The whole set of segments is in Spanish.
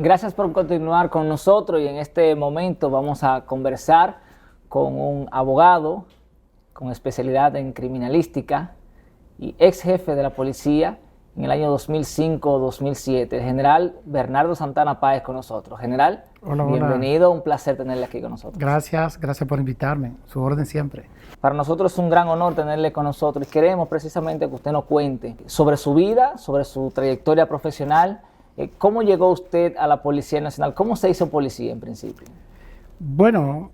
Gracias por continuar con nosotros y en este momento vamos a conversar con un abogado con especialidad en criminalística y ex jefe de la policía en el año 2005-2007, el general Bernardo Santana Páez con nosotros. General, hola, bienvenido, un placer tenerle aquí con nosotros. Gracias por invitarme, su orden siempre. Para nosotros es un gran honor tenerle con nosotros y queremos precisamente que usted nos cuente sobre su vida, sobre su trayectoria profesional. ¿Cómo llegó usted a la Policía Nacional? ¿Cómo se hizo policía en principio? Bueno,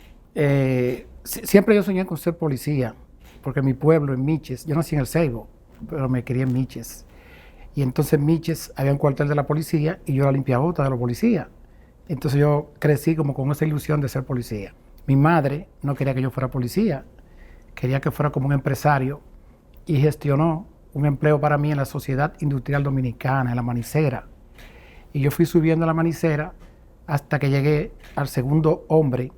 siempre yo soñé con ser policía, porque mi pueblo, en Miches, yo nací en El Ceibo, pero me crié en Miches. Y entonces en Miches había un cuartel de la policía y yo era limpiabota de la policía. Entonces yo crecí como con esa ilusión de ser policía. Mi madre no quería que yo fuera policía, quería que fuera como un empresario y gestionó un empleo para mí en la Sociedad Industrial Dominicana, en La Manicera. Y yo fui subiendo la Manicera hasta que llegué al segundo hombre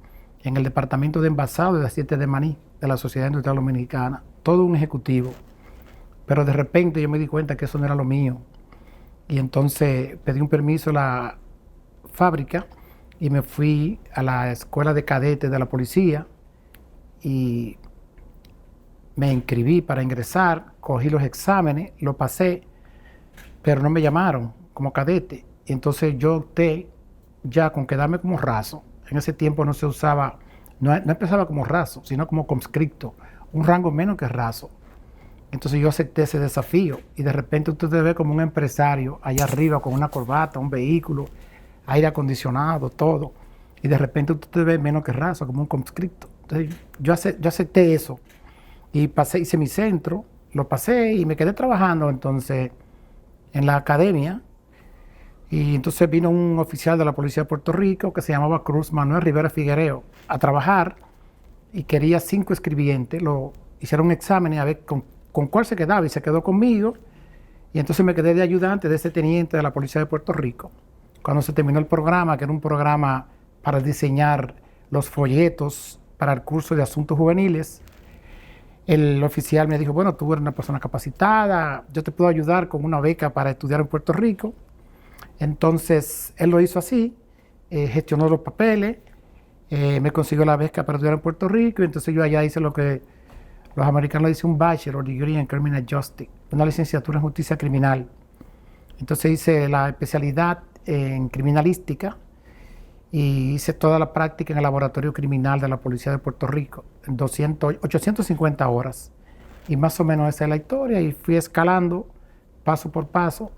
en el departamento de envasado de aceite de maní de la Sociedad Industrial Dominicana. Todo un ejecutivo. Pero de repente yo me di cuenta que eso no era lo mío. Y entonces pedí un permiso a la fábrica y me fui a la escuela de cadetes de la policía y me inscribí para ingresar, cogí los exámenes, lo pasé, pero no me llamaron como cadete. Y entonces yo opté ya con quedarme como raso. En ese tiempo no se usaba, no empezaba como raso, sino como conscripto, un rango menos que raso. Entonces yo acepté ese desafío y de repente usted te ve como un empresario allá arriba con una corbata, un vehículo, aire acondicionado, todo. Y de repente usted te ve menos que raso, como un conscripto. Entonces yo acepté eso y hice mi centro, lo pasé y me quedé trabajando entonces en la academia. Y entonces vino un oficial de la Policía de Puerto Rico que se llamaba Cruz Manuel Rivera Figuereo a trabajar y quería 5 escribientes. Lo hicieron un examen y a ver con cuál se quedaba y se quedó conmigo. Y entonces me quedé de ayudante de ese teniente de la Policía de Puerto Rico. Cuando se terminó el programa, que era un programa para diseñar los folletos para el curso de asuntos juveniles, el oficial me dijo, bueno, tú eres una persona capacitada, yo te puedo ayudar con una beca para estudiar en Puerto Rico. Entonces, él lo hizo así, gestionó los papeles, me consiguió la beca para estudiar en Puerto Rico, y entonces yo allá hice lo que los americanos dicen un Bachelor Degree in Criminal Justice, una licenciatura en justicia criminal. Entonces hice la especialidad en criminalística y hice toda la práctica en el laboratorio criminal de la Policía de Puerto Rico, en 850 horas. Y más o menos esa es la historia, y fui escalando paso por paso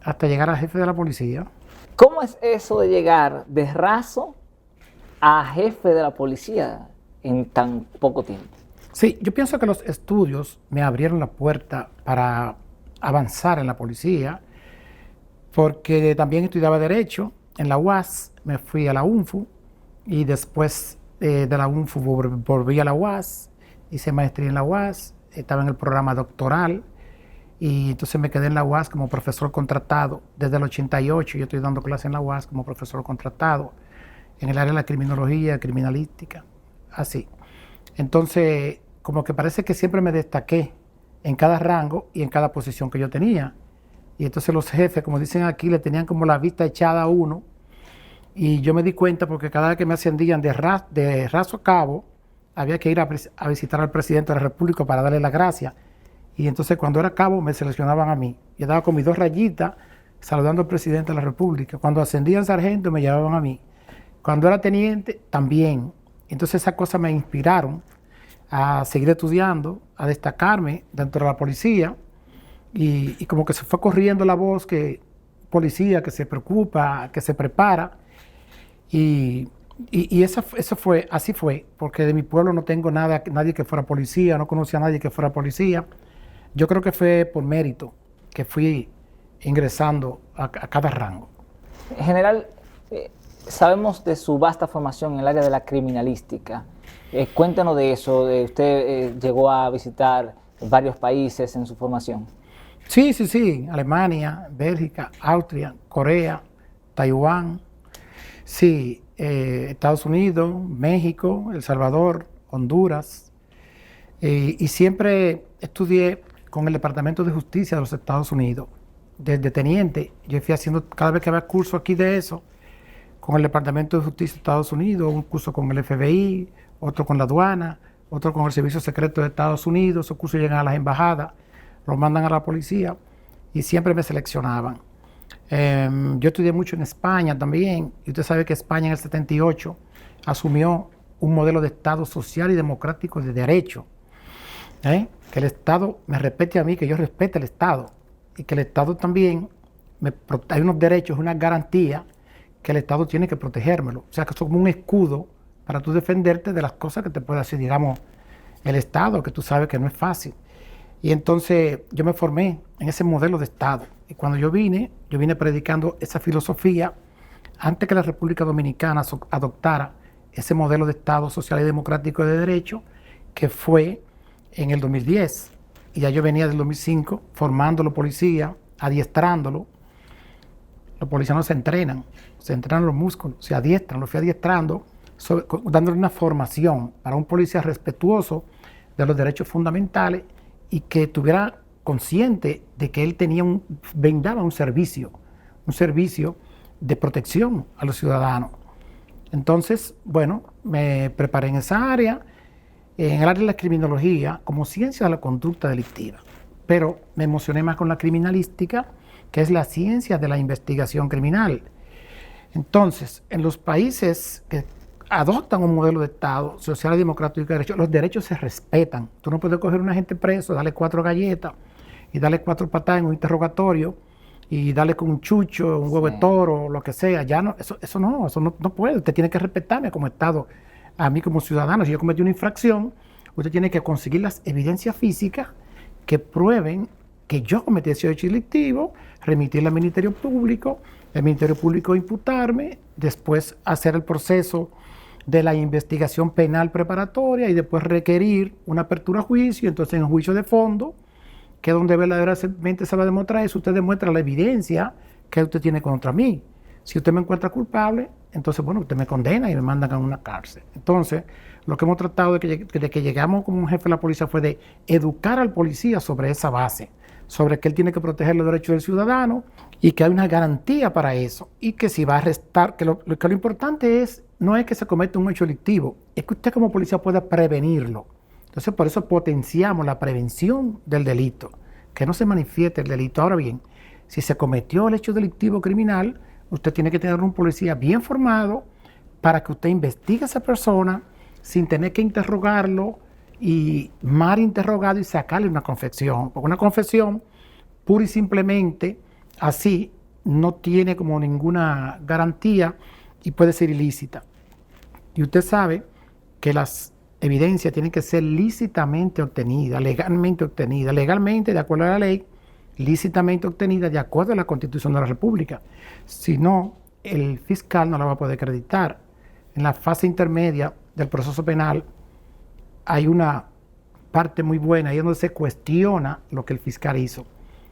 hasta llegar a jefe de la policía. ¿Cómo es eso de llegar de raso a jefe de la policía en tan poco tiempo? Sí, yo pienso que los estudios me abrieron la puerta para avanzar en la policía, porque también estudiaba Derecho en la UAS, me fui a la UNFU y después de la UNFU volví a la UAS, hice maestría en la UAS, estaba en el programa doctoral. Y entonces me quedé en la UAS como profesor contratado. Desde el 88 yo estoy dando clases en la UAS como profesor contratado en el área de la criminología, criminalística, así. Entonces, como que parece que siempre me destaqué en cada rango y en cada posición que yo tenía. Y entonces los jefes, como dicen aquí, le tenían como la vista echada a uno. Y yo me di cuenta porque cada vez que me ascendían de raso a cabo, había que ir a visitar al presidente de la República para darle las gracias. Y entonces cuando era cabo me seleccionaban a mí. Yo estaba con mis 2 rayitas saludando al presidente de la República. Cuando ascendían sargento me llamaban a mí. Cuando era teniente también. Entonces esas cosas me inspiraron a seguir estudiando, a destacarme dentro de la policía. Y como que se fue corriendo la voz que policía que se preocupa, que se prepara. Y así fue, porque de mi pueblo no tengo nadie que fuera policía, no conocía a nadie que fuera policía. Yo creo que fue por mérito que fui ingresando a cada rango. En general, sabemos de su vasta formación en el área de la criminalística. Cuéntanos de eso. Usted llegó a visitar varios países en su formación. Sí. Alemania, Bélgica, Austria, Corea, Taiwán. Sí, Estados Unidos, México, El Salvador, Honduras. Y siempre estudié con el Departamento de Justicia de los Estados Unidos. Desde teniente, yo fui haciendo, cada vez que había curso aquí de eso, con el Departamento de Justicia de Estados Unidos, un curso con el FBI, otro con la aduana, otro con el Servicio Secreto de Estados Unidos. Esos cursos llegan a las embajadas, los mandan a la policía y siempre me seleccionaban. Yo estudié mucho en España también, y usted sabe que España en el 78 asumió un modelo de Estado social y democrático de derecho. Que el Estado me respete a mí, que yo respete al Estado, y que el Estado también, hay unos derechos, una garantía que el Estado tiene que protegérmelo. O sea, que es como un escudo para tú defenderte de las cosas que te puede hacer, digamos, el Estado, que tú sabes que no es fácil. Y entonces yo me formé en ese modelo de Estado. Y cuando yo vine predicando esa filosofía antes que la República Dominicana adoptara ese modelo de Estado social y democrático de derecho, que fue en el 2010. Y ya yo venía del 2005 formando los policías, adiestrándolos. Los policías no se entrenan los músculos, se adiestran, los fui adiestrando, dándole una formación para un policía respetuoso de los derechos fundamentales y que estuviera consciente de que él brindaba un servicio de protección a los ciudadanos. Entonces, bueno, me preparé en esa área, en el área de la criminología, como ciencia de la conducta delictiva. Pero me emocioné más con la criminalística, que es la ciencia de la investigación criminal. Entonces, en los países que adoptan un modelo de Estado social y democrático de derecho, los derechos se respetan. Tú no puedes coger a una gente preso, darle 4 galletas y darle 4 patadas en un interrogatorio y darle con un chucho, un huevo de toro, lo que sea. Ya no, eso no puede. Usted tiene que respetarme como Estado, a mí como ciudadano. Si yo cometí una infracción, usted tiene que conseguir las evidencias físicas que prueben que yo cometí ese hecho delictivo, remitirle al Ministerio Público, el Ministerio Público imputarme, después hacer el proceso de la investigación penal preparatoria y después requerir una apertura a juicio. Entonces, en juicio de fondo, que es donde verdaderamente se va a demostrar eso, usted demuestra la evidencia que usted tiene contra mí. Si usted me encuentra culpable, entonces, bueno, usted me condena y me mandan a una cárcel. Entonces, lo que hemos tratado de que llegamos como un jefe de la policía fue de educar al policía sobre esa base, sobre que él tiene que proteger los derechos del ciudadano y que hay una garantía para eso. Y que si va a arrestar, que lo importante no es que se cometa un hecho delictivo, es que usted como policía pueda prevenirlo. Entonces, por eso potenciamos la prevención del delito, que no se manifieste el delito. Ahora bien, si se cometió el hecho delictivo criminal, usted tiene que tener un policía bien formado para que usted investigue a esa persona sin tener que interrogarlo y mal interrogado y sacarle una confesión. Porque una confesión pura y simplemente así no tiene como ninguna garantía y puede ser ilícita. Y usted sabe que las evidencias tienen que ser lícitamente obtenidas, legalmente de acuerdo a la ley, lícitamente obtenidas de acuerdo a la Constitución de la República. Si no, el fiscal no la va a poder acreditar. En la fase intermedia del proceso penal hay una parte muy buena, ahí es donde se cuestiona lo que el fiscal hizo.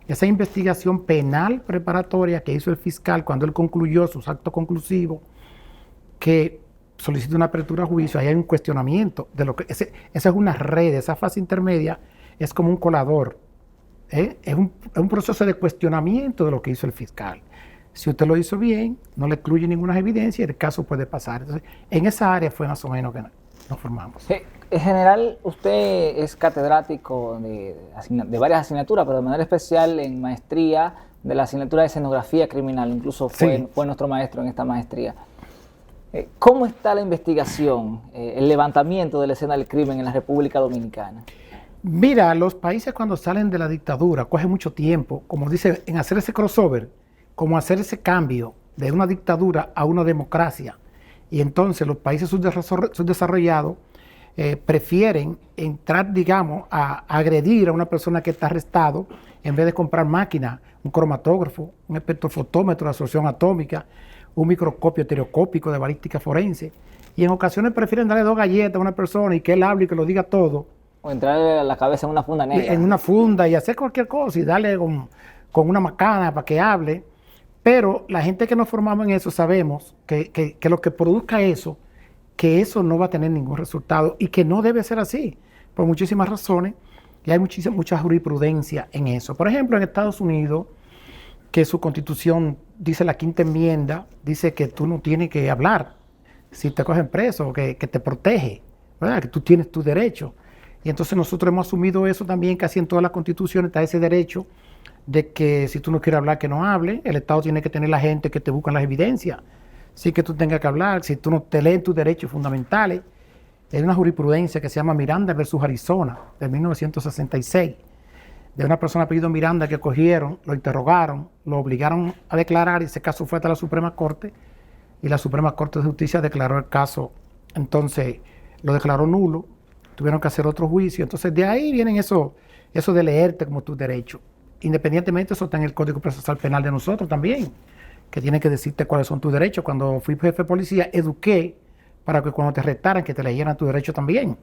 Esa investigación penal preparatoria que hizo el fiscal cuando él concluyó sus actos conclusivos, que solicita una apertura a juicio, ahí hay un cuestionamiento de lo que esa es una red, esa fase intermedia es como un colador. Es un proceso de cuestionamiento de lo que hizo el fiscal. Si usted lo hizo bien, no le excluye ninguna evidencia y el caso puede pasar. Entonces, en esa área fue más o menos que nos formamos. En general, usted es catedrático de varias asignaturas, pero de manera especial en maestría de la asignatura de escenografía criminal. Incluso fue nuestro maestro en esta maestría. ¿Cómo está la investigación, el levantamiento de la escena del crimen en la República Dominicana? Mira, los países cuando salen de la dictadura coge mucho tiempo, como dice, en hacer ese crossover, como hacer ese cambio de una dictadura a una democracia. Y entonces los países subdesarrollados prefieren entrar, digamos, a agredir a una persona que está arrestado en vez de comprar máquinas, un cromatógrafo, un espectrofotómetro de absorción atómica, un microscopio estereoscópico de balística forense. Y en ocasiones prefieren darle 2 galletas a una persona y que él hable y que lo diga todo. O entrarle a la cabeza en una funda negra. En una funda y hacer cualquier cosa y darle con una macana para que hable. Pero la gente que nos formamos en eso sabemos que lo que produzca eso, que eso no va a tener ningún resultado y que no debe ser así, por muchísimas razones. Y hay mucha jurisprudencia en eso. Por ejemplo, en Estados Unidos, que su constitución dice, la quinta enmienda, dice que tú no tienes que hablar si te cogen preso, que te protege, ¿verdad? Que tú tienes tu derecho. Y entonces nosotros hemos asumido eso también, casi en todas las constituciones está ese derecho de que si tú no quieres hablar, que no hable. El Estado tiene que tener la gente que te buscan las evidencias, sí que tú tengas que hablar, si tú no te leen tus derechos fundamentales. Hay una jurisprudencia que se llama Miranda versus Arizona, de 1966, de una persona apellido Miranda que cogieron, lo interrogaron, lo obligaron a declarar y ese caso fue hasta la Suprema Corte y la Suprema Corte de Justicia declaró el caso, entonces lo declaró nulo, tuvieron que hacer otro juicio, entonces de ahí vienen eso de leerte como tus derechos. Independientemente, eso está en el Código Procesal Penal de nosotros también, que tiene que decirte cuáles son tus derechos. Cuando fui jefe de policía, eduqué para que cuando te retaran, que te leyeran tus derechos también.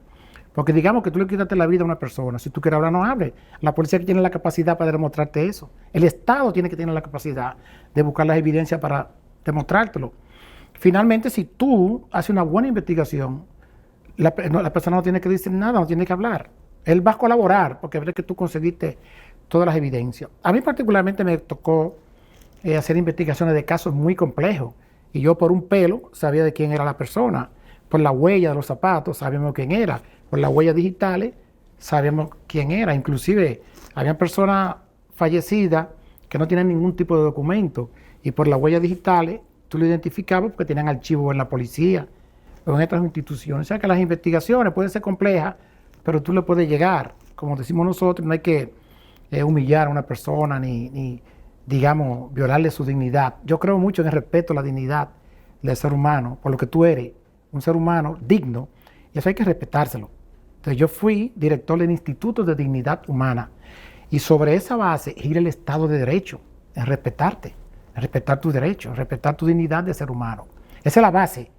Porque digamos que tú le quitaste la vida a una persona, si tú quieres hablar, no hable. La policía tiene la capacidad para demostrarte eso. El Estado tiene que tener la capacidad de buscar las evidencias para demostrártelo. Finalmente, si tú haces una buena investigación, la persona no tiene que decir nada, no tiene que hablar. Él va a colaborar porque ve que tú conseguiste todas las evidencias. A mí particularmente me tocó hacer investigaciones de casos muy complejos y yo por un pelo sabía de quién era la persona. Por la huella de los zapatos sabíamos quién era. Por las huellas digitales sabíamos quién era. Inclusive había personas fallecidas que no tenían ningún tipo de documento y por las huellas digitales tú lo identificabas porque tenían archivos en la policía o en otras instituciones. O sea que las investigaciones pueden ser complejas, pero tú le puedes llegar. Como decimos nosotros, no hay que humillar a una persona ni, digamos, violarle su dignidad. Yo creo mucho en el respeto a la dignidad del ser humano, por lo que tú eres, un ser humano digno, y eso hay que respetárselo. Entonces yo fui director del Instituto de Dignidad Humana, y sobre esa base gira el Estado de Derecho, en respetarte, en respetar tus derechos, en respetar tu dignidad de ser humano. Esa es la base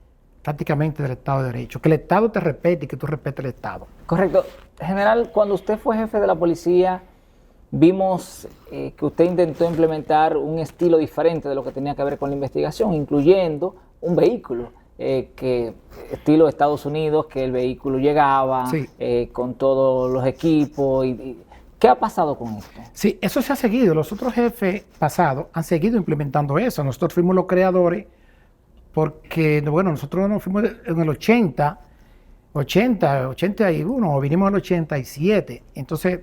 prácticamente del Estado de Derecho, que el Estado te respete y que tú respetes el Estado. Correcto. General, cuando usted fue jefe de la policía, vimos que usted intentó implementar un estilo diferente de lo que tenía que ver con la investigación, incluyendo un vehículo, que estilo de Estados Unidos, que el vehículo llegaba Sí. Con todos los equipos. ¿Qué ha pasado con esto? Sí, eso se ha seguido. Los otros jefes pasados han seguido implementando eso. Nosotros fuimos los creadores porque, bueno, nosotros nos fuimos en el 81, vinimos en el 87. Entonces,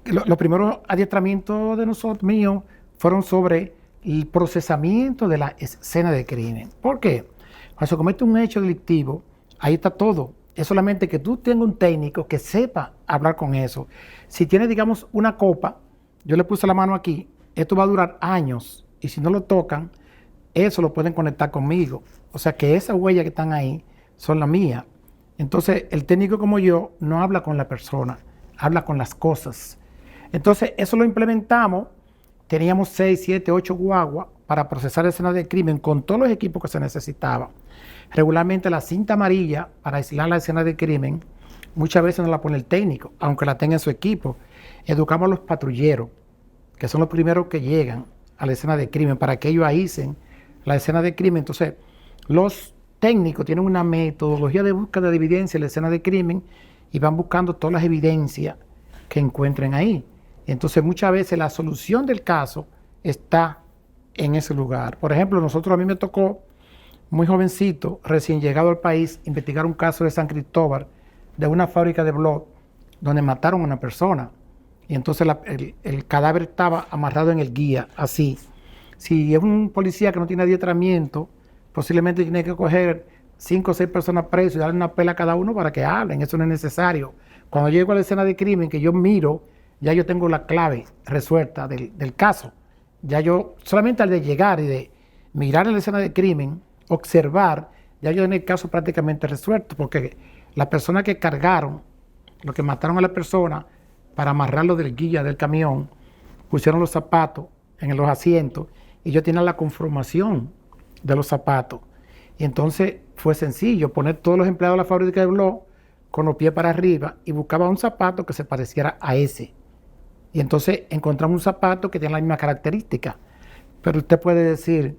los primeros adiestramientos de nosotros, míos, fueron sobre el procesamiento de la escena de crimen. ¿Por qué? Cuando se comete un hecho delictivo, ahí está todo. Es solamente que tú tengas un técnico que sepa hablar con eso. Si tiene, digamos, una copa, yo le puse la mano aquí, esto va a durar años, y si no lo tocan, eso lo pueden conectar conmigo. O sea que esas huellas que están ahí son las mías. Entonces, el técnico como yo no habla con la persona, habla con las cosas. Entonces, eso lo implementamos. Teníamos 6, 7, 8 guaguas para procesar escenas de crimen con todos los equipos que se necesitaban. Regularmente la cinta amarilla para aislar la escena de crimen, muchas veces no la pone el técnico, aunque la tenga en su equipo. Educamos a los patrulleros, que son los primeros que llegan a la escena de crimen, para que ellos aíslen la escena de crimen. Entonces, los técnicos tienen una metodología de búsqueda de evidencia en la escena de crimen y van buscando todas las evidencias que encuentren ahí. Entonces, muchas veces la solución del caso está en ese lugar. Por ejemplo, a mí me tocó, muy jovencito, recién llegado al país, investigar un caso de San Cristóbal, de una fábrica de blog, donde mataron a una persona. Y entonces el cadáver estaba amarrado en el guía, así. Si es un policía que no tiene adiestramiento, posiblemente tiene que coger 5 o 6 personas presas y darle una pela a cada uno para que hablen. Eso no es necesario. Cuando llego a la escena de crimen, que yo miro, ya yo tengo la clave resuelta del caso. Ya yo, solamente al de llegar y de mirar en la escena de crimen, observar, ya yo tengo el caso prácticamente resuelto, porque las personas que cargaron, los que mataron a la persona, para amarrarlo del guía del camión, pusieron los zapatos en los asientos y yo tenía la conformación de los zapatos. Y entonces fue sencillo poner todos los empleados de la fábrica de blog con los pies para arriba y buscaba un zapato que se pareciera a ese. Y entonces encontramos un zapato que tiene la misma característica. Pero usted puede decir,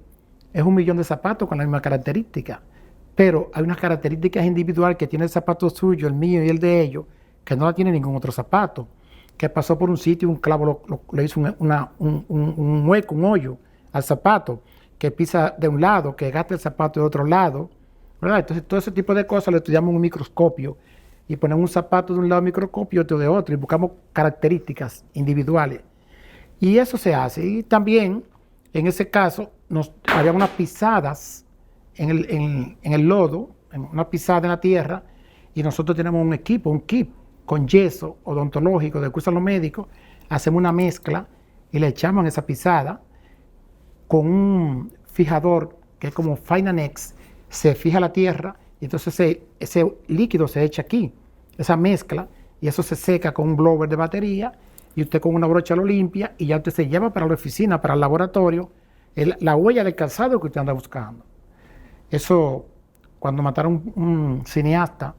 es 1.000.000 de zapatos con la misma característica. Pero hay unas características individuales que tiene el zapato suyo, el mío y el de ellos, que no la tiene ningún otro zapato. que pasó por un sitio y un clavo le hizo un hueco, un hoyo al zapato, que pisa de un lado, que gasta el zapato de otro lado, ¿verdad? Entonces, todo ese tipo de cosas lo estudiamos en un microscopio y ponemos un zapato de un lado microscopio y otro de otro y buscamos características individuales. Y eso se hace. Y también, en ese caso, había unas pisadas en el lodo, una pisada en la tierra, y nosotros tenemos un equipo, un kit con yeso odontológico de que usan los médicos, hacemos una mezcla y le echamos en esa pisada con un fijador que es como Finanex, se fija la tierra y entonces ese líquido se echa aquí, esa mezcla, y eso se seca con un blower de batería y usted con una brocha lo limpia y ya usted se lleva para la oficina, para el laboratorio, la huella del calzado que usted anda buscando. Eso, cuando mataron un cineasta,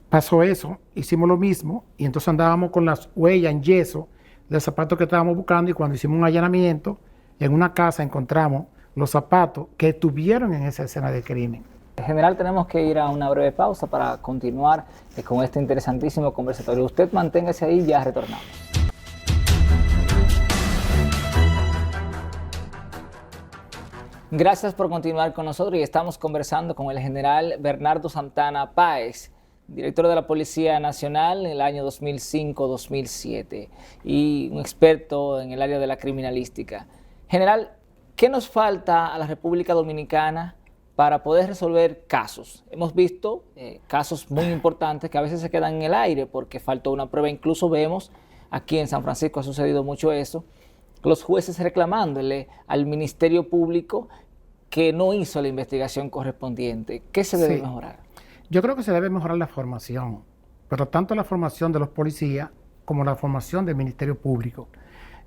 pasó eso, hicimos lo mismo y entonces andábamos con las huellas en yeso del zapato que estábamos buscando y cuando hicimos un allanamiento en una casa encontramos los zapatos que estuvieron en esa escena de crimen. En general tenemos que ir a una breve pausa para continuar con este interesantísimo conversatorio. Usted manténgase ahí, ya retornamos. Gracias por continuar con nosotros y estamos conversando con el general Bernardo Santana Páez, director de la Policía Nacional en el año 2005-2007 y un experto en el área de la criminalística. General, ¿qué nos falta a la República Dominicana para poder resolver casos? Hemos visto casos muy importantes que a veces se quedan en el aire porque faltó una prueba. Incluso vemos aquí en San Francisco ha sucedido mucho eso, los jueces reclamándole al Ministerio Público que no hizo la investigación correspondiente. ¿Qué se debe mejorar? Yo creo que se debe mejorar la formación, pero tanto la formación de los policías como la formación del Ministerio Público.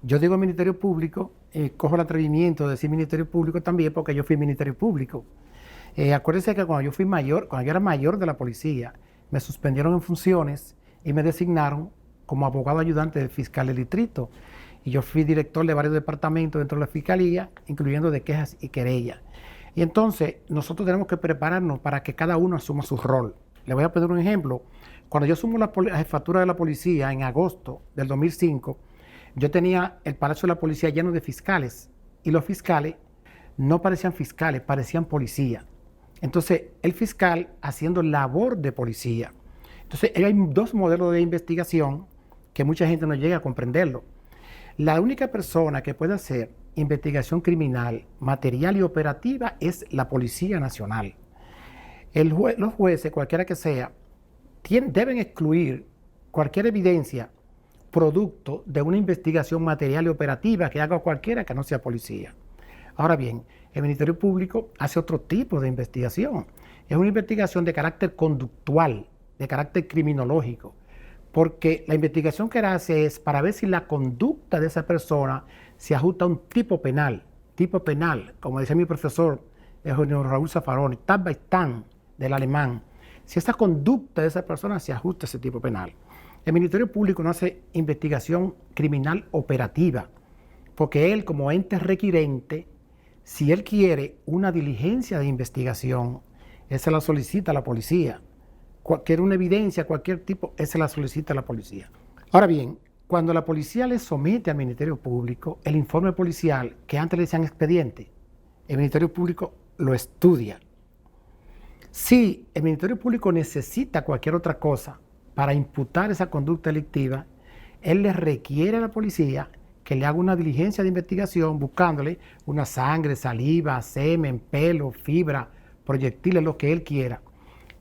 Yo digo Ministerio Público, cojo el atrevimiento de decir Ministerio Público también porque yo fui Ministerio Público. Acuérdense que cuando yo era mayor de la policía, me suspendieron en funciones y me designaron como abogado ayudante del fiscal del distrito. Y yo fui director de varios departamentos dentro de la fiscalía, incluyendo de quejas y querellas. Y entonces nosotros tenemos que prepararnos para que cada uno asuma su rol. Le voy a poner un ejemplo. Cuando yo asumo la jefatura de la policía en agosto del 2005, yo tenía el Palacio de la Policía lleno de fiscales y los fiscales no parecían fiscales, parecían policía. Entonces, el fiscal haciendo labor de policía. Entonces, hay dos modelos de investigación que mucha gente no llega a comprenderlo. La única persona que puede hacer investigación criminal, material y operativa es la Policía Nacional. Los jueces, cualquiera que sea, deben excluir cualquier evidencia producto de una investigación material y operativa que haga cualquiera que no sea policía. Ahora bien, el Ministerio Público hace otro tipo de investigación. Es una investigación de carácter conductual, de carácter criminológico, porque la investigación que hace es para ver si la conducta de esa persona se ajusta a un tipo penal, como decía mi profesor, el señor Raúl Zaffaroni, Tatbestand del alemán, si esa conducta de esa persona se ajusta a ese tipo penal. El Ministerio Público no hace investigación criminal operativa, porque él como ente requirente, si él quiere una diligencia de investigación, él se la solicita a la policía. Cualquier una evidencia, cualquier tipo, él se la solicita a la policía. Ahora bien, cuando la policía le somete al Ministerio Público el informe policial, que antes le decían expediente, el Ministerio Público lo estudia. Si el Ministerio Público necesita cualquier otra cosa para imputar esa conducta delictiva, él le requiere a la policía que le haga una diligencia de investigación buscándole una sangre, saliva, semen, pelo, fibra, proyectiles, lo que él quiera.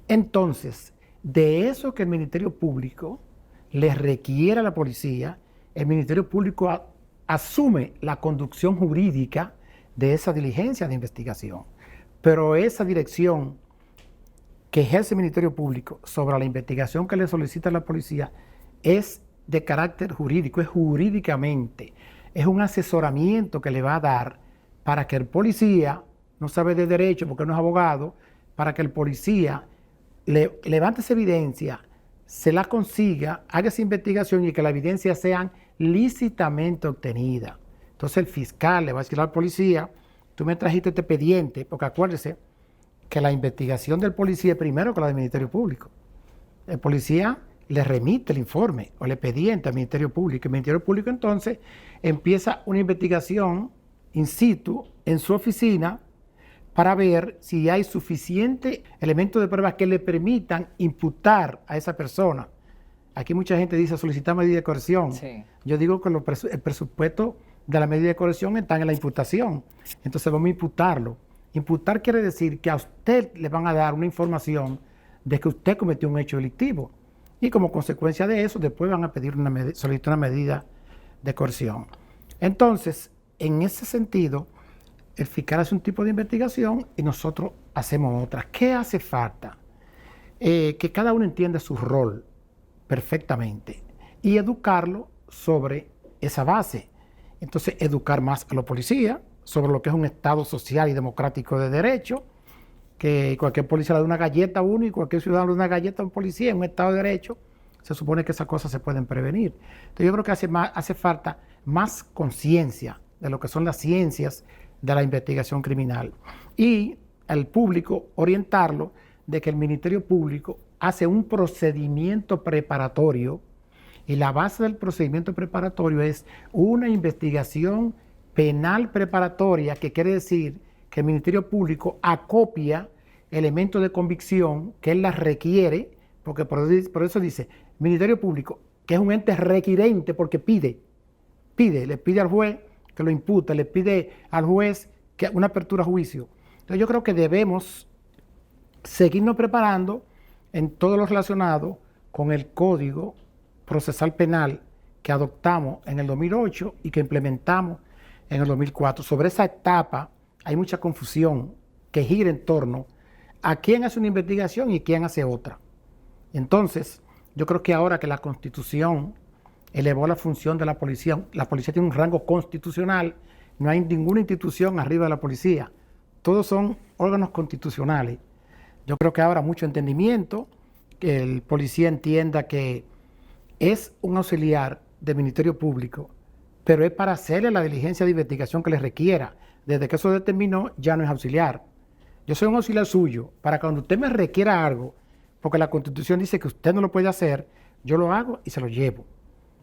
Entonces, de eso que el Ministerio Público le requiere a la policía, el Ministerio Público asume la conducción jurídica de esa diligencia de investigación. Pero esa dirección que ejerce el Ministerio Público sobre la investigación que le solicita a la policía es de carácter jurídico, es jurídicamente, es un asesoramiento que le va a dar para que el policía, no sabe de derecho porque no es abogado, para que el policía levante esa evidencia, se la consiga, haga esa investigación y que la evidencia sean lícitamente obtenida. Entonces el fiscal le va a decir al policía, tú me trajiste este expediente, porque acuérdese que la investigación del policía es primero que la del Ministerio Público. El policía le remite el informe o el expediente al Ministerio Público. El Ministerio Público entonces empieza una investigación in situ en su oficina para ver si hay suficiente elementos de prueba que le permitan imputar a esa persona. Aquí mucha gente dice solicitar medida de coerción. Sí. Yo digo que el presupuesto de la medida de coerción está en la imputación. Entonces vamos a imputarlo. Imputar quiere decir que a usted le van a dar una información de que usted cometió un hecho delictivo. Y como consecuencia de eso, después van a pedir solicitar una medida de coerción. Entonces, en ese sentido, el fiscal hace un tipo de investigación y nosotros hacemos otra. ¿Qué hace falta? Que cada uno entienda su rol perfectamente y educarlo sobre esa base. Entonces, educar más a los policías sobre lo que es un Estado social y democrático de derecho, que cualquier policía le da una galleta a uno y cualquier ciudadano le da una galleta a un policía en un Estado de derecho. Se supone que esas cosas se pueden prevenir. Entonces, yo creo que hace falta más conciencia de lo que son las ciencias de la investigación criminal y al público orientarlo de que el Ministerio Público hace un procedimiento preparatorio y la base del procedimiento preparatorio es una investigación penal preparatoria, que quiere decir que el Ministerio Público acopia elementos de convicción que él las requiere, porque por eso dice Ministerio Público, que es un ente requirente porque le pide al juez que lo impute, le pide al juez que una apertura a juicio. Entonces yo creo que debemos seguirnos preparando en todo lo relacionado con el Código Procesal Penal que adoptamos en el 2008 y que implementamos en el 2004. Sobre esa etapa hay mucha confusión que gira en torno a quién hace una investigación y quién hace otra. Entonces, yo creo que ahora que la Constitución elevó la función de la policía tiene un rango constitucional, no hay ninguna institución arriba de la policía, todos son órganos constitucionales. Yo creo que ahora mucho entendimiento, que el policía entienda que es un auxiliar del Ministerio Público, pero es para hacerle la diligencia de investigación que le requiera. Desde que eso determinó, ya no es auxiliar. Yo soy un auxiliar suyo, para cuando usted me requiera algo, porque la Constitución dice que usted no lo puede hacer, yo lo hago y se lo llevo.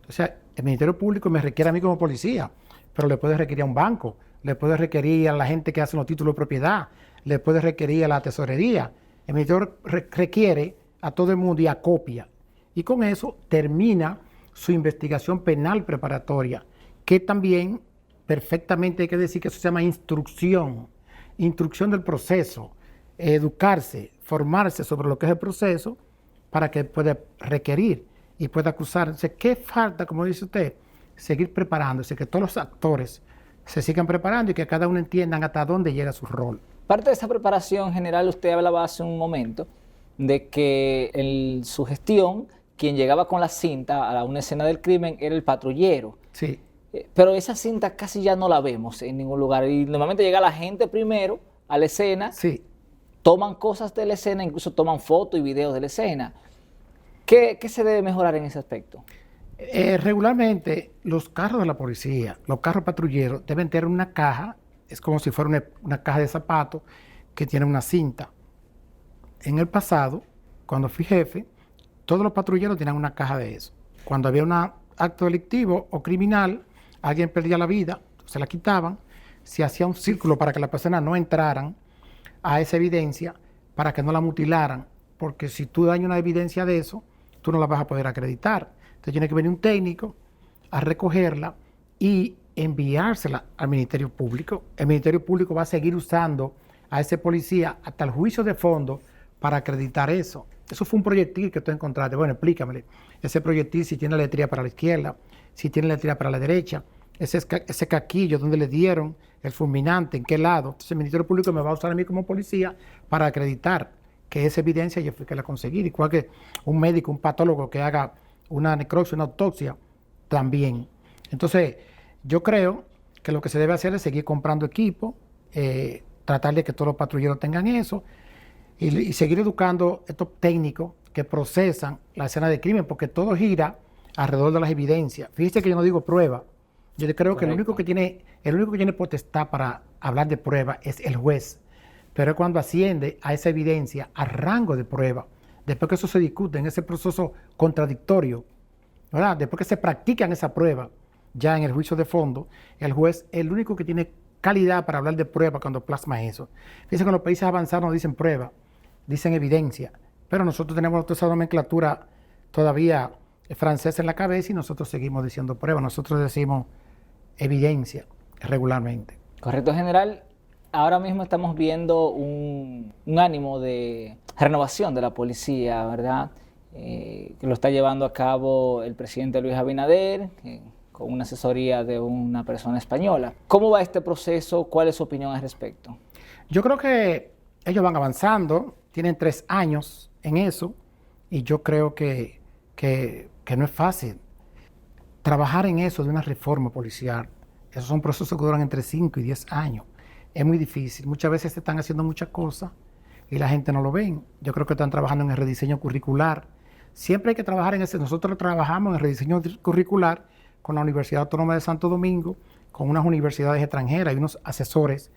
O sea, el Ministerio Público me requiere a mí como policía, pero le puede requerir a un banco, le puede requerir a la gente que hace los títulos de propiedad, le puede requerir a la tesorería. El Ministerio requiere a todo el mundo y acopia. Y con eso termina su investigación penal preparatoria, que también perfectamente hay que decir que eso se llama instrucción del proceso, educarse, formarse sobre lo que es el proceso para que pueda requerir y pueda acusar. Entonces, ¿qué falta, como dice usted? Seguir preparándose, que todos los actores se sigan preparando y que cada uno entiendan hasta dónde llega su rol. Parte de esa preparación general, usted hablaba hace un momento de que en su gestión, quien llegaba con la cinta a una escena del crimen era el patrullero. Sí. Pero esa cinta casi ya no la vemos en ningún lugar. Y normalmente llega la gente primero a la escena, Sí. toman cosas de la escena, incluso toman fotos y videos de la escena. ¿Qué se debe mejorar en ese aspecto? Regularmente los carros de la policía, los carros patrulleros deben tener una caja, es como si fuera una caja de zapatos que tiene una cinta. En el pasado, cuando fui jefe, todos los patrulleros tenían una caja de eso. Cuando había un acto delictivo o criminal, alguien perdía la vida, se la quitaban, se hacía un círculo para que las personas no entraran a esa evidencia, para que no la mutilaran, porque si tú dañas una evidencia de eso, tú no la vas a poder acreditar. Entonces tiene que venir un técnico a recogerla y enviársela al Ministerio Público. El Ministerio Público va a seguir usando a ese policía hasta el juicio de fondo para acreditar eso. Eso fue un proyectil que tú encontraste. Bueno, explícamele. Ese proyectil, si tiene letría para la izquierda, si tiene letría para la derecha, ese caquillo, donde le dieron el fulminante, en qué lado. Entonces el Ministerio Público me va a usar a mí como policía para acreditar que esa evidencia yo fui que la conseguí. Igual que un médico, un patólogo que haga una necropsia, una autopsia, también. Entonces, yo creo que lo que se debe hacer es seguir comprando equipo, tratar de que todos los patrulleros tengan eso, y seguir educando estos técnicos que procesan la escena de crimen, porque todo gira alrededor de las evidencias. Fíjese que yo no digo prueba. Yo creo que el único que tiene potestad para hablar de prueba es el juez. Pero es cuando asciende a esa evidencia, a rango de prueba, después que eso se discute en ese proceso contradictorio, ¿verdad? Después que se practican esa prueba, ya en el juicio de fondo, el juez es el único que tiene calidad para hablar de prueba cuando plasma eso. Fíjense que en los países avanzados no dicen prueba, dicen evidencia, pero nosotros tenemos toda esa nomenclatura todavía francesa en la cabeza y nosotros seguimos diciendo prueba, nosotros decimos evidencia regularmente. Correcto, general. Ahora mismo estamos viendo un ánimo de renovación de la policía, ¿verdad? Que lo está llevando a cabo el presidente Luis Abinader, con una asesoría de una persona española. ¿Cómo va este proceso? ¿Cuál es su opinión al respecto? Yo creo que ellos van avanzando, tienen 3 años en eso, y yo creo que no es fácil trabajar en eso de una reforma policial. Esos son procesos que duran entre 5 y 10 años. Es muy difícil. Muchas veces se están haciendo muchas cosas y la gente no lo ven. Yo creo que están trabajando en el rediseño curricular. Siempre hay que trabajar en ese. Nosotros trabajamos en el rediseño curricular con la Universidad Autónoma de Santo Domingo, con unas universidades extranjeras y unos asesores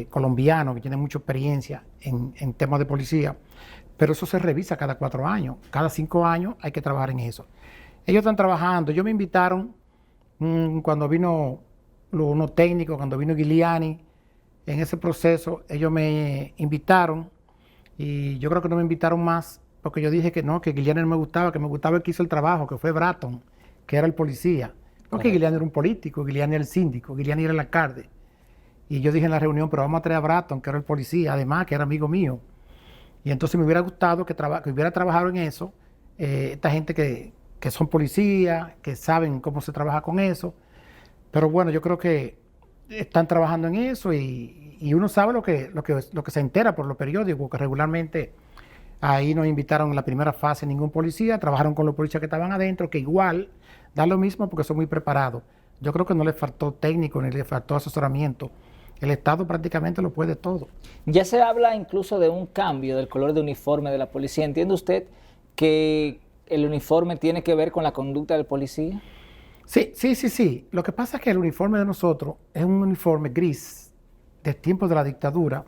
colombianos que tienen mucha experiencia en temas de policía. Pero eso se revisa cada 4 años. Cada 5 años hay que trabajar en eso. Ellos están trabajando. Ellos me invitaron cuando vino unos técnicos, cuando vino Giuliani, en ese proceso, ellos me invitaron y yo creo que no me invitaron más porque yo dije que no, que Giuliani no me gustaba, que me gustaba el que hizo el trabajo, que fue Bratton, que era el policía. Porque Giuliani era un político, Giuliani era el síndico, Giuliani era el alcalde. Y yo dije en la reunión, pero vamos a traer a Bratton, que era el policía, además que era amigo mío. Y entonces me hubiera gustado que hubiera trabajado en eso, esta gente que son policías, que saben cómo se trabaja con eso. Pero bueno, yo creo que están trabajando en eso y uno sabe lo que se entera por los periódicos, que regularmente ahí nos invitaron en la primera fase ningún policía, trabajaron con los policías que estaban adentro, que igual da lo mismo porque son muy preparados. Yo creo que no les faltó técnico ni les faltó asesoramiento. El Estado prácticamente lo puede todo. Ya se habla incluso de un cambio del color de uniforme de la policía. ¿Entiende usted que el uniforme tiene que ver con la conducta del policía? Sí. Lo que pasa es que el uniforme de nosotros es un uniforme gris de tiempos de la dictadura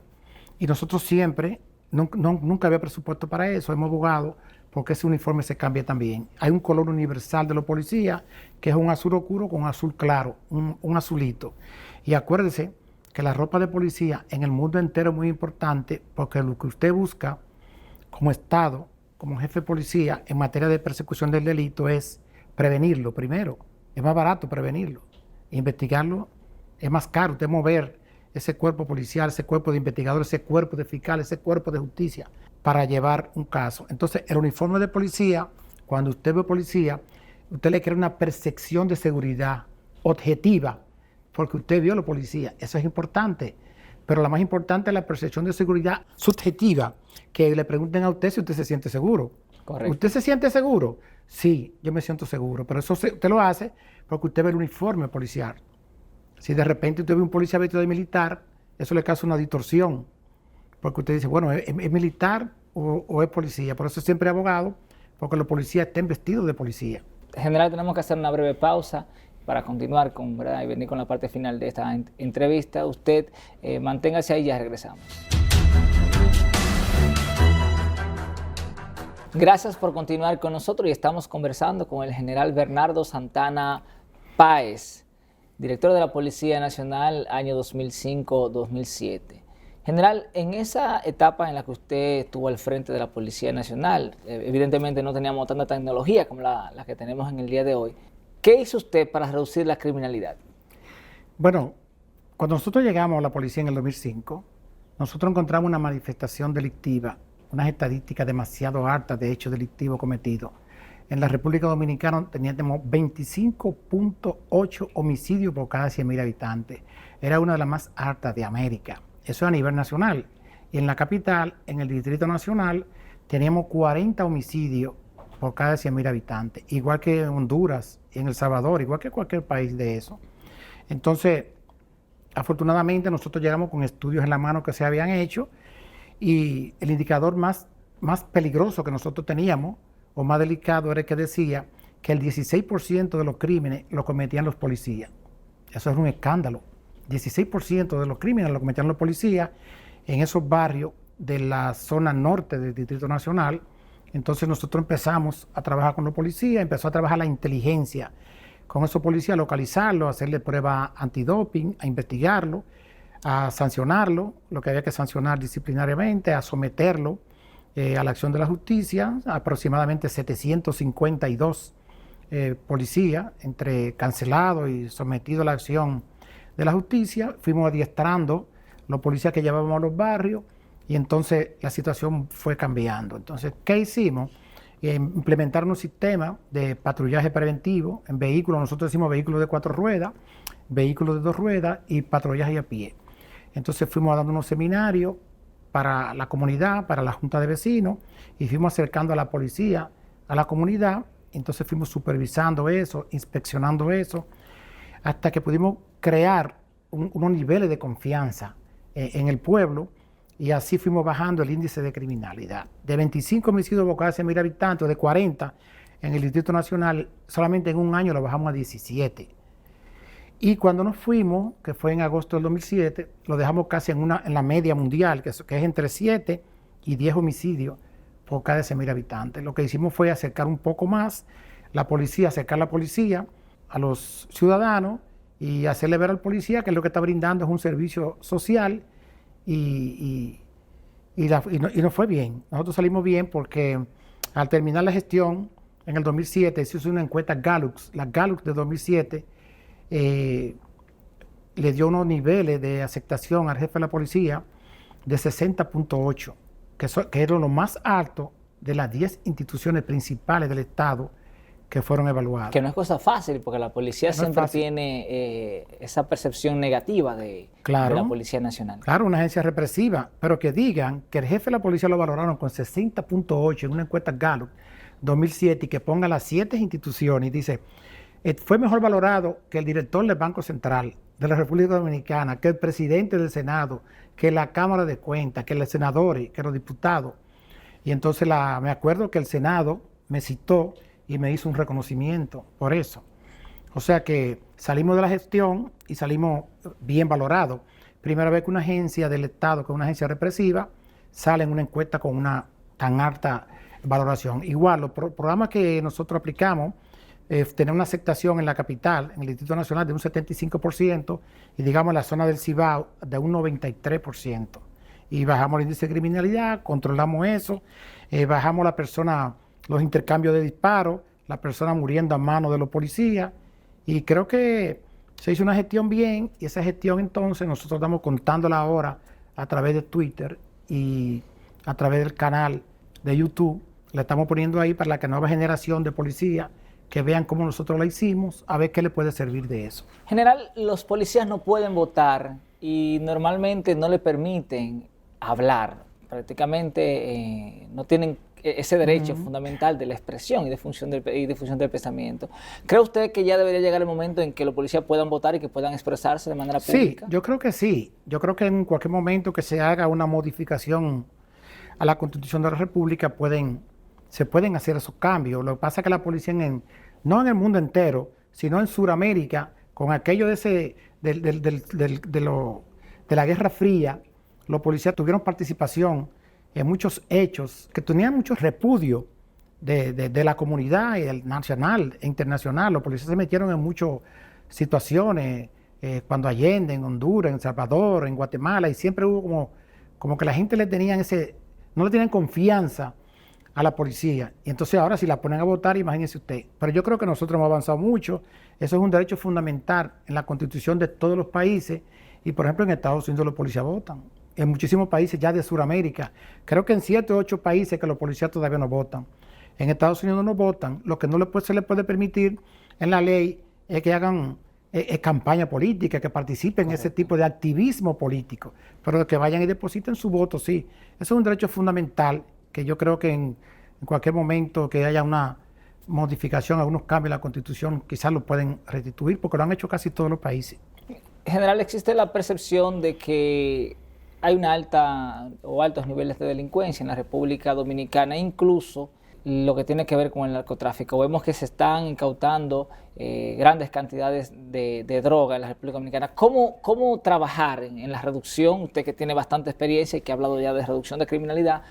y nosotros siempre, nunca había presupuesto para eso, hemos abogado porque ese uniforme se cambia también. Hay un color universal de los policías que es un azul oscuro con azul claro, un azulito. Y acuérdese que la ropa de policía en el mundo entero es muy importante porque lo que usted busca como Estado, como jefe de policía en materia de persecución del delito es prevenirlo primero. Es más barato prevenirlo. Investigarlo es más caro. Usted mover ese cuerpo policial, ese cuerpo de investigadores, ese cuerpo de fiscales, ese cuerpo de justicia para llevar un caso. Entonces, el uniforme de policía, cuando usted ve policía, usted le crea una percepción de seguridad objetiva, porque usted vio a los policías. Eso es importante. Pero la más importante es la percepción de seguridad subjetiva, que le pregunten a usted si usted se siente seguro. Correcto. ¿Usted se siente seguro? Sí, yo me siento seguro, pero eso usted lo hace porque usted ve el uniforme policial. Si de repente usted ve un policía vestido de militar, eso le causa una distorsión, porque usted dice, bueno, ¿es militar o es policía? Por eso siempre es abogado, porque los policías estén vestidos de policía. General, tenemos que hacer una breve pausa para continuar con, ¿verdad? Y venir con la parte final de esta entrevista. Usted manténgase ahí y ya regresamos. Gracias por continuar con nosotros y estamos conversando con el general Bernardo Santana Páez, director de la Policía Nacional año 2005-2007. General, en esa etapa en la que usted estuvo al frente de la Policía Nacional, evidentemente no teníamos tanta tecnología como la que tenemos en el día de hoy. ¿Qué hizo usted para reducir la criminalidad? Bueno, cuando nosotros llegamos a la policía en el 2005, nosotros encontramos una manifestación delictiva, unas estadísticas demasiado altas de hechos delictivos cometidos. En la República Dominicana teníamos 25.8 homicidios por cada 100.000 habitantes. Era una de las más altas de América. Eso a nivel nacional. Y en la capital, en el Distrito Nacional, teníamos 40 homicidios por cada 100.000 habitantes. Igual que en Honduras y en El Salvador, igual que cualquier país de eso. Entonces, afortunadamente nosotros llegamos con estudios en la mano que se habían hecho y el indicador más peligroso que nosotros teníamos, o más delicado, era el que decía que el 16% de los crímenes los cometían los policías. Eso es un escándalo. 16% de los crímenes los cometían los policías en esos barrios de la zona norte del Distrito Nacional, Entonces nosotros empezamos a trabajar con los policías, empezó a trabajar la inteligencia con esos policías, a localizarlo, a hacerle pruebas antidoping, a investigarlo, a sancionarlo, lo que había que sancionar disciplinariamente, a someterlo a la acción de la justicia, aproximadamente 752 policías, entre cancelados y sometidos a la acción de la justicia. Fuimos adiestrando los policías que llevábamos a los barrios y entonces la situación fue cambiando. Entonces, ¿qué hicimos? Implementar un sistema de patrullaje preventivo en vehículos. Nosotros decimos vehículos de 4 ruedas, vehículos de 2 ruedas y patrullaje a pie. Entonces fuimos dando unos seminarios para la comunidad, para la junta de vecinos, y fuimos acercando a la policía a la comunidad. Entonces fuimos supervisando eso, inspeccionando eso, hasta que pudimos crear unos niveles de confianza en el pueblo, y así fuimos bajando el índice de criminalidad. De 25 homicidios por cada 100.000 habitantes, de 40 en el Distrito Nacional, solamente en un año lo bajamos a 17. Y cuando nos fuimos, que fue en agosto del 2007, lo dejamos casi en la media mundial, que es entre 7 y 10 homicidios por cada 100.000 habitantes. Lo que hicimos fue acercar un poco más acercar la policía a los ciudadanos y hacerle ver al policía que lo que está brindando es un servicio social y nos fue bien. Nosotros salimos bien porque al terminar la gestión, en el 2007 se hizo una encuesta Gallup, la Gallup de 2007, le dio unos niveles de aceptación al jefe de la policía de 60.8, que era lo más alto de las 10 instituciones principales del Estado que fueron evaluadas. Que no es cosa fácil, porque la policía siempre tiene esa percepción negativa de la Policía Nacional. Claro, una agencia represiva, pero que digan que el jefe de la policía lo valoraron con 60.8 en una encuesta Gallup 2007 y que ponga las 7 instituciones y dice, fue mejor valorado que el director del Banco Central de la República Dominicana, que el presidente del Senado, que la Cámara de Cuentas, que los senadores, que los diputados. Y entonces me acuerdo que el Senado me citó y me hizo un reconocimiento por eso. O sea que salimos de la gestión y salimos bien valorados. Primera vez que una agencia del Estado, que es una agencia represiva, sale en una encuesta con una tan alta valoración. Igual, los programas que nosotros aplicamos, tener una aceptación en la capital, en el Distrito Nacional, de un 75% y digamos en la zona del Cibao de un 93%. Y bajamos el índice de criminalidad, controlamos eso, bajamos los intercambios de disparos, las personas muriendo a manos de los policías, y creo que se hizo una gestión bien, y esa gestión entonces nosotros estamos contándola ahora a través de Twitter y a través del canal de YouTube. La estamos poniendo ahí para la nueva generación de policías que vean cómo nosotros la hicimos, a ver qué le puede servir de eso. General, los policías no pueden votar y normalmente no le permiten hablar. Prácticamente no tienen ese derecho fundamental de la expresión y de difusión del pensamiento. ¿Cree usted que ya debería llegar el momento en que los policías puedan votar y que puedan expresarse de manera pública? Sí, yo creo que sí. Yo creo que en cualquier momento que se haga una modificación a la Constitución de la República se pueden hacer esos cambios. Lo que pasa es que la policía, no en el mundo entero, sino en Sudamérica, con aquello de la Guerra Fría, los policías tuvieron participación en muchos hechos que tenían mucho repudio de la comunidad nacional e internacional. Los policías se metieron en muchas situaciones, cuando Allende, en Honduras, en El Salvador, en Guatemala, y siempre hubo como que la gente no le tenían confianza a la policía. Y entonces ahora si la ponen a votar, imagínese usted. Pero yo creo que nosotros hemos avanzado mucho. Eso es un derecho fundamental en la Constitución de todos los países. Y por ejemplo en Estados Unidos los policías votan. En muchísimos países ya de Sudamérica. Creo que en 7 o 8 países que los policías todavía no votan. En Estados Unidos no votan. Lo que no se les puede permitir en la ley es que hagan campaña política, que participen en ese tipo de activismo político. Pero que vayan y depositen su voto, sí. Eso es un derecho fundamental que yo creo que en cualquier momento que haya una modificación, algunos cambios en la Constitución, quizás lo pueden restituir, porque lo han hecho casi todos los países. En general, existe la percepción de que hay una altos niveles de delincuencia en la República Dominicana, incluso lo que tiene que ver con el narcotráfico. Vemos que se están incautando grandes cantidades de droga en la República Dominicana. ¿Cómo trabajar en la reducción? Usted que tiene bastante experiencia y que ha hablado ya de reducción de criminalidad,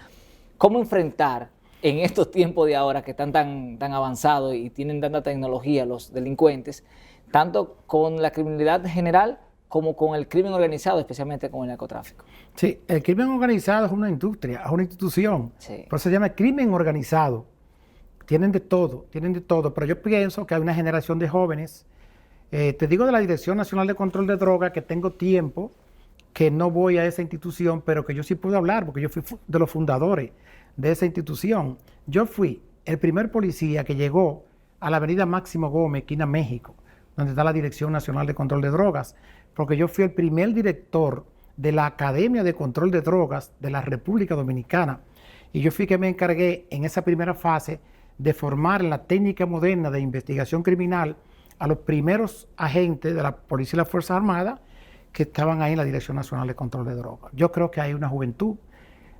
¿cómo enfrentar en estos tiempos de ahora que están tan avanzados y tienen tanta tecnología los delincuentes, tanto con la criminalidad general como con el crimen organizado, especialmente con el narcotráfico? Sí, el crimen organizado es una industria, es una institución. Sí. Por eso se llama crimen organizado. Tienen de todo, pero yo pienso que hay una generación de jóvenes, te digo de la Dirección Nacional de Control de Drogas, que tengo tiempo, que no voy a esa institución, pero que yo sí puedo hablar, porque yo fui de los fundadores de esa institución. Yo fui el primer policía que llegó a la avenida Máximo Gómez, esquina México, donde está la Dirección Nacional de Control de Drogas, porque yo fui el primer director de la Academia de Control de Drogas de la República Dominicana. Y yo fui que me encargué en esa primera fase de formar en la técnica moderna de investigación criminal a los primeros agentes de la Policía y las Fuerzas Armadas que estaban ahí en la Dirección Nacional de Control de Drogas. Yo creo que hay una juventud,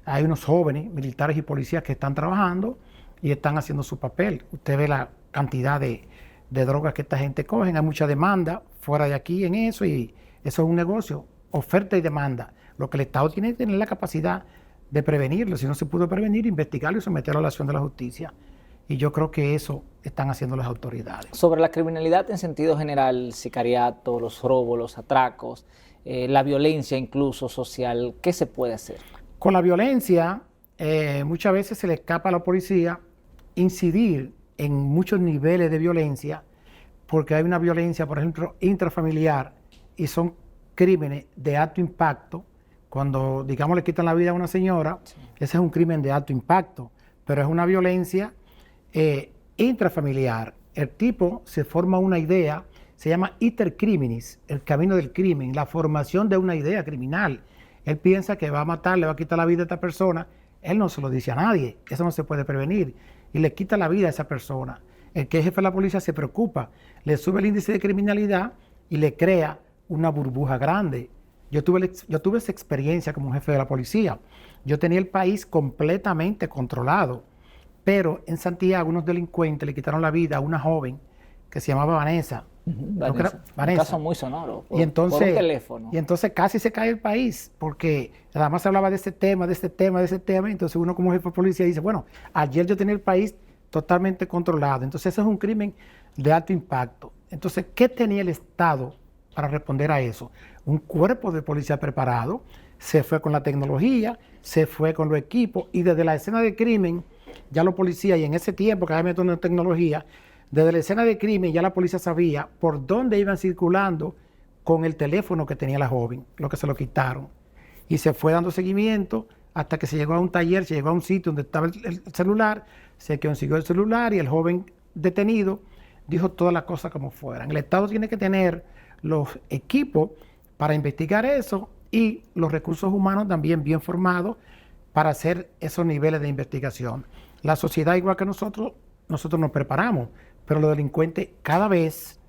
hay unos jóvenes, militares y policías que están trabajando y están haciendo su papel. Usted ve la cantidad de drogas que esta gente coge, hay mucha demanda fuera de aquí en eso, y eso es un negocio, oferta y demanda. Lo que el Estado tiene que tener la capacidad de prevenirlo. Si no se pudo prevenir, investigarlo y someterlo a la acción de la justicia. Y yo creo que eso están haciendo las autoridades. Sobre la criminalidad en sentido general, el sicariato, los robos, los atracos, la violencia incluso social, ¿qué se puede hacer? Con la violencia, muchas veces se le escapa a la policía incidir en muchos niveles de violencia, porque hay una violencia, por ejemplo, intrafamiliar, y son crímenes de alto impacto. Cuando, digamos, le quitan la vida a una señora, sí, ese es un crimen de alto impacto, pero es una violencia intrafamiliar. El tipo se forma una idea, se llama iter criminis, el camino del crimen, la formación de una idea criminal. Él piensa que va a matar, le va a quitar la vida a esta persona. Él no se lo dice a nadie, eso no se puede prevenir, y le quita la vida a esa persona. El que es jefe de la policía se preocupa, le sube el índice de criminalidad y le crea una burbuja grande. Yo tuve esa experiencia como jefe de la policía. Yo tenía el país completamente controlado, pero en Santiago unos delincuentes le quitaron la vida a una joven que se llamaba Vanessa. Vanessa. Un caso muy sonoro, por un teléfono. Y entonces casi se cae el país, porque nada más se hablaba de este tema, y entonces uno como jefe de policía dice, bueno, ayer yo tenía el país totalmente controlado. Entonces eso es un crimen de alto impacto. Entonces, ¿qué tenía el Estado para responder a eso? Un cuerpo de policía preparado, se fue con la tecnología, se fue con los equipos, y desde la escena de crimen, ya los policías, y en ese tiempo que había metido en tecnología, desde la escena de crimen ya la policía sabía por dónde iban circulando con el teléfono que tenía la joven, lo que se lo quitaron. Y se fue dando seguimiento hasta que se llegó a un taller, se llegó a un sitio donde estaba el celular, se consiguió el celular y el joven detenido dijo todas las cosas como fueran. El Estado tiene que tener los equipos para investigar eso y los recursos humanos también bien formados para hacer esos niveles de investigación. La sociedad, igual que nosotros nos preparamos, pero los delincuentes cada vez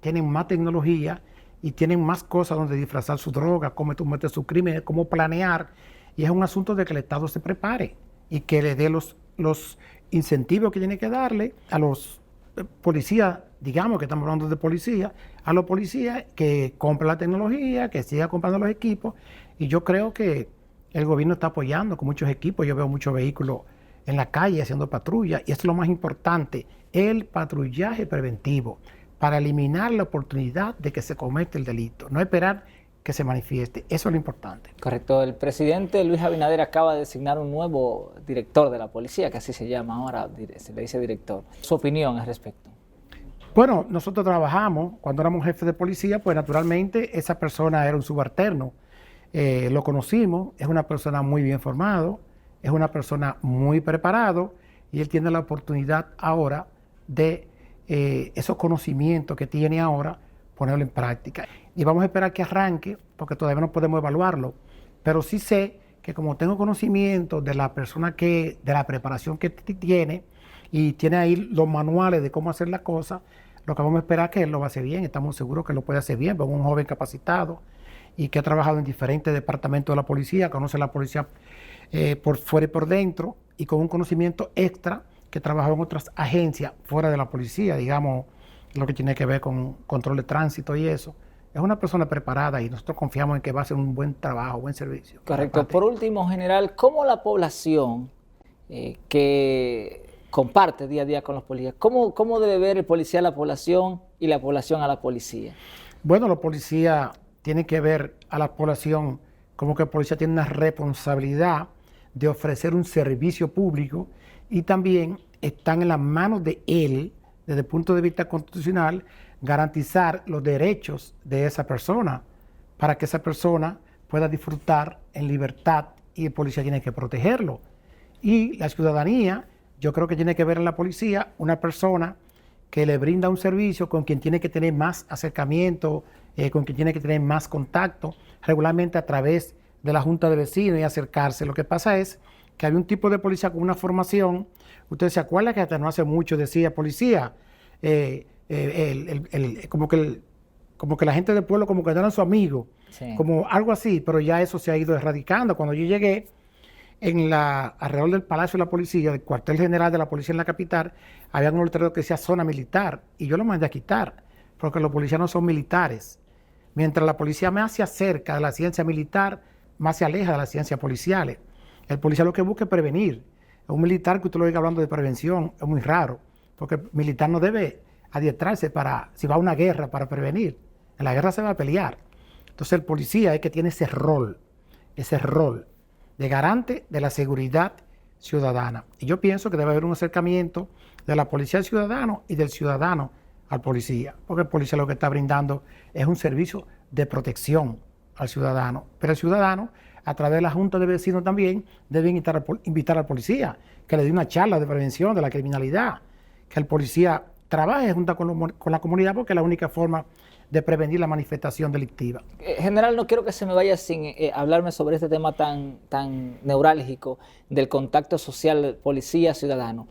tienen más tecnología y tienen más cosas donde disfrazar su droga, cómo cometer su crimen, cómo planear, y es un asunto de que el Estado se prepare y que le dé los incentivos que tiene que darle a los policías, digamos que estamos hablando de policía, a los policías que compren la tecnología, que sigan comprando los equipos, y yo creo que el gobierno está apoyando con muchos equipos. Yo veo muchos vehículos en la calle haciendo patrulla, y esto es lo más importante, el patrullaje preventivo, para eliminar la oportunidad de que se cometa el delito, no esperar que se manifieste. Eso es lo importante. Correcto. El presidente Luis Abinader acaba de designar un nuevo director de la policía, que así se llama ahora, se le dice director. ¿Su opinión al respecto? Bueno, nosotros trabajamos, cuando éramos jefes de policía, pues naturalmente esa persona era un subalterno. Lo conocimos, es una persona muy bien formado, es una persona muy preparado, y él tiene la oportunidad ahora de esos conocimientos que tiene ahora, ponerlo en práctica. Y vamos a esperar que arranque, porque todavía no podemos evaluarlo, pero sí sé que como tengo conocimiento de la persona de la preparación que tiene, y tiene ahí los manuales de cómo hacer las cosas, lo que vamos a esperar es que él lo va a hacer bien. Estamos seguros que lo puede hacer bien, porque es un joven capacitado y que ha trabajado en diferentes departamentos de la policía, conoce la policía por fuera y por dentro, y con un conocimiento extra que trabajó en otras agencias fuera de la policía, digamos, lo que tiene que ver con control de tránsito y eso. Es una persona preparada y nosotros confiamos en que va a hacer un buen trabajo, buen servicio. Correcto. Por último, general, ¿cómo la población que comparte día a día con los policías. ¿Cómo debe ver el policía a la población y la población a la policía? Bueno, los policías tienen que ver a la población como que el policía tiene una responsabilidad de ofrecer un servicio público y también están en las manos de él, desde el punto de vista constitucional, garantizar los derechos de esa persona para que esa persona pueda disfrutar en libertad y el policía tiene que protegerlo. Y la ciudadanía, yo creo que tiene que ver en la policía una persona que le brinda un servicio con quien tiene que tener más acercamiento, con quien tiene que tener más contacto, regularmente a través de la junta de vecinos y acercarse. Lo que pasa es que hay un tipo de policía con una formación. Ustedes se acuerdan que hasta no hace mucho decía policía, como que la gente del pueblo como que no eran su amigo, Sí. como algo así, pero ya eso se ha ido erradicando. Cuando yo llegué alrededor del Palacio de la Policía, del cuartel general de la policía en la capital, había un letrero que decía zona militar y yo lo mandé a quitar porque los policías no son militares. Mientras la policía más se acerca de la ciencia militar, más se aleja de las ciencias policiales. El policía lo que busca es prevenir. Un militar que usted lo oiga hablando de prevención es muy raro, porque el militar no debe adiestrarse si va a una guerra para prevenir. En la guerra se va a pelear. Entonces el policía es que tiene ese rol de garante de la seguridad ciudadana. Y yo pienso que debe haber un acercamiento de la policía al ciudadano y del ciudadano al policía, porque el policía lo que está brindando es un servicio de protección al ciudadano, pero el ciudadano a través de la junta de vecinos también debe invitar al policía, que le dé una charla de prevención de la criminalidad, que el policía trabaje junto con la comunidad porque es la única forma de prevenir la manifestación delictiva. General, no quiero que se me vaya sin hablarme sobre este tema tan neurálgico del contacto social policía-ciudadano.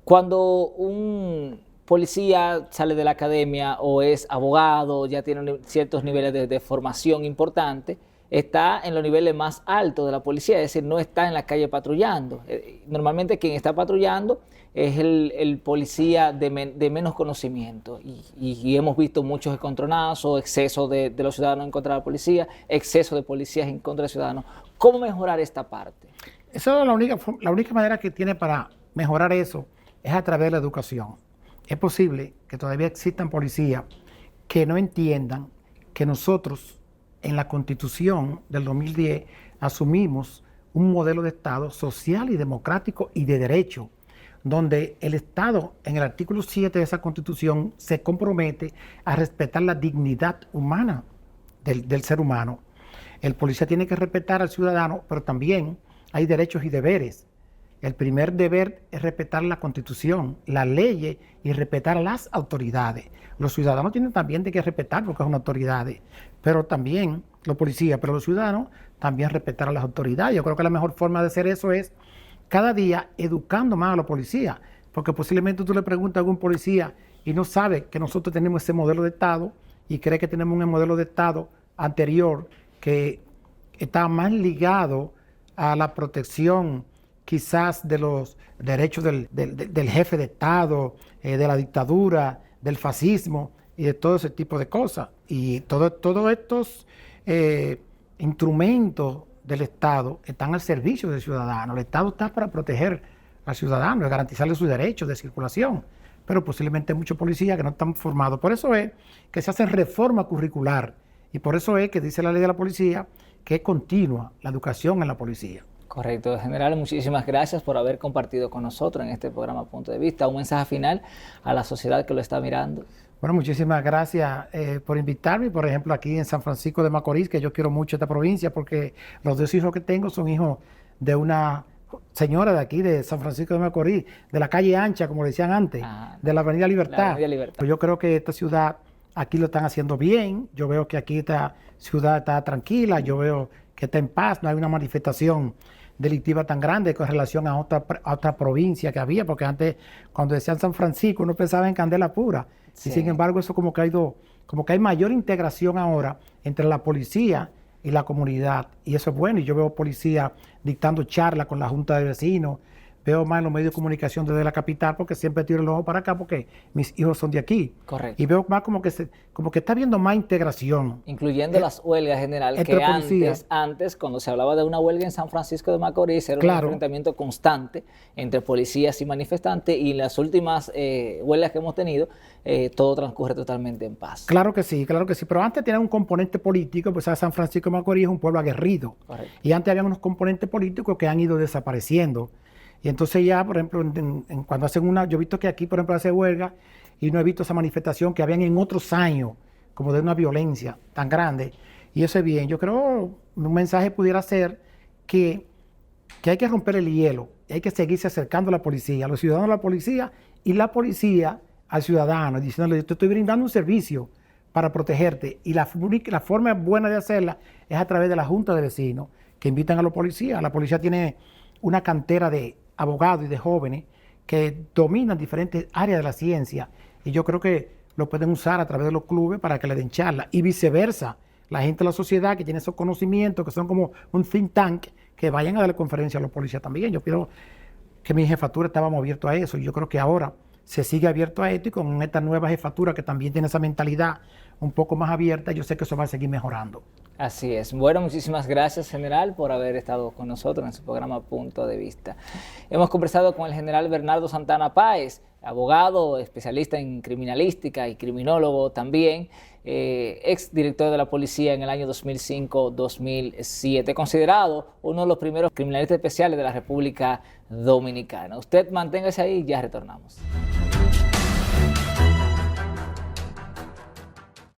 Cuando un policía sale de la academia o es abogado, ya tiene ciertos niveles de formación importante, está en los niveles más altos de la policía, es decir, no está en la calle patrullando. Normalmente quien está patrullando es el policía de menos conocimiento y hemos visto muchos encontronazos, exceso de los ciudadanos en contra de la policía, exceso de policías en contra de ciudadanos. ¿Cómo mejorar esta parte? Esa es la única manera que tiene para mejorar eso es a través de la educación. Es posible que todavía existan policías que no entiendan que nosotros en la Constitución del 2010 asumimos un modelo de Estado social y democrático y de derecho, donde el Estado, en el artículo 7 de esa Constitución, se compromete a respetar la dignidad humana del ser humano. El policía tiene que respetar al ciudadano, pero también hay derechos y deberes. El primer deber es respetar la Constitución, las leyes y respetar a las autoridades. Los ciudadanos tienen también que respetar porque son autoridades, pero también los policías, pero los ciudadanos también respetar a las autoridades. Yo creo que la mejor forma de hacer eso es cada día educando más a los policías, porque posiblemente tú le preguntas a algún policía y no sabe que nosotros tenemos ese modelo de Estado y cree que tenemos un modelo de Estado anterior que está más ligado a la protección quizás de los derechos del jefe de Estado, de la dictadura, del fascismo y de todo ese tipo de cosas. Y todos estos instrumentos del Estado están al servicio del ciudadano. El Estado está para proteger al ciudadano y garantizarle sus derechos de circulación. Pero posiblemente hay muchos policías que no están formados. Por eso es que se hace reforma curricular y por eso es que dice la ley de la policía que es continua la educación en la policía. Correcto, general, muchísimas gracias por haber compartido con nosotros en este programa Punto de Vista. Un mensaje final a la sociedad que lo está mirando. Bueno, muchísimas gracias por invitarme, por ejemplo, aquí en San Francisco de Macorís, que yo quiero mucho esta provincia porque los dos hijos que tengo son hijos de una señora de aquí, de San Francisco de Macorís, de la calle ancha, como decían antes, de la Avenida Libertad. La Avenida Libertad. Pues yo creo que esta ciudad, aquí lo están haciendo bien, yo veo que aquí esta ciudad está tranquila, yo veo que está en paz, no hay una manifestación delictiva tan grande con relación a otra provincia que había, porque antes cuando decían San Francisco uno pensaba en Candela Pura, sí. Y sin embargo eso como que hay mayor integración ahora entre la policía y la comunidad, y eso es bueno, y yo veo policía dictando charlas con la junta de vecinos, veo más en los medios de comunicación desde la capital, porque siempre tiro el ojo para acá, porque mis hijos son de aquí. Correcto. Y veo más como que está habiendo más integración. Incluyendo las huelgas general, que antes, cuando se hablaba de una huelga en San Francisco de Macorís, era un enfrentamiento constante entre policías y manifestantes, y las últimas huelgas que hemos tenido, todo transcurre totalmente en paz. Claro que sí, pero antes tenía un componente político, pues San Francisco de Macorís es un pueblo aguerrido. Correcto. Y antes había unos componentes políticos que han ido desapareciendo. Y entonces ya, por ejemplo, cuando hacen yo he visto que aquí, por ejemplo, hace huelga, y no he visto esa manifestación que habían en otros años, como de una violencia tan grande. Y eso es bien. Yo creo un mensaje pudiera ser que hay que romper el hielo, hay que seguirse acercando a la policía, a los ciudadanos a la policía, y la policía al ciudadano, diciéndole: yo te estoy brindando un servicio para protegerte. Y la forma buena de hacerla es a través de la Junta de Vecinos, que invitan a los policías. La policía tiene una cantera de abogados y de jóvenes que dominan diferentes áreas de la ciencia, y yo creo que lo pueden usar a través de los clubes para que le den charla, y viceversa, la gente de la sociedad que tiene esos conocimientos, que son como un think tank, que vayan a darle conferencia a los policías también. Yo pienso que mi jefatura estábamos abiertos a eso, y yo creo que ahora se sigue abierto a esto, y con esta nueva jefatura que también tiene esa mentalidad un poco más abierta, yo sé que eso va a seguir mejorando. Así es. Bueno, muchísimas gracias, general, por haber estado con nosotros en su programa Punto de Vista. Hemos conversado con el general Bernardo Santana Páez, abogado, especialista en criminalística y criminólogo también, ex director de la policía en el año 2005-2007, considerado uno de los primeros criminalistas especiales de la República Dominicana. Usted manténgase ahí y ya retornamos.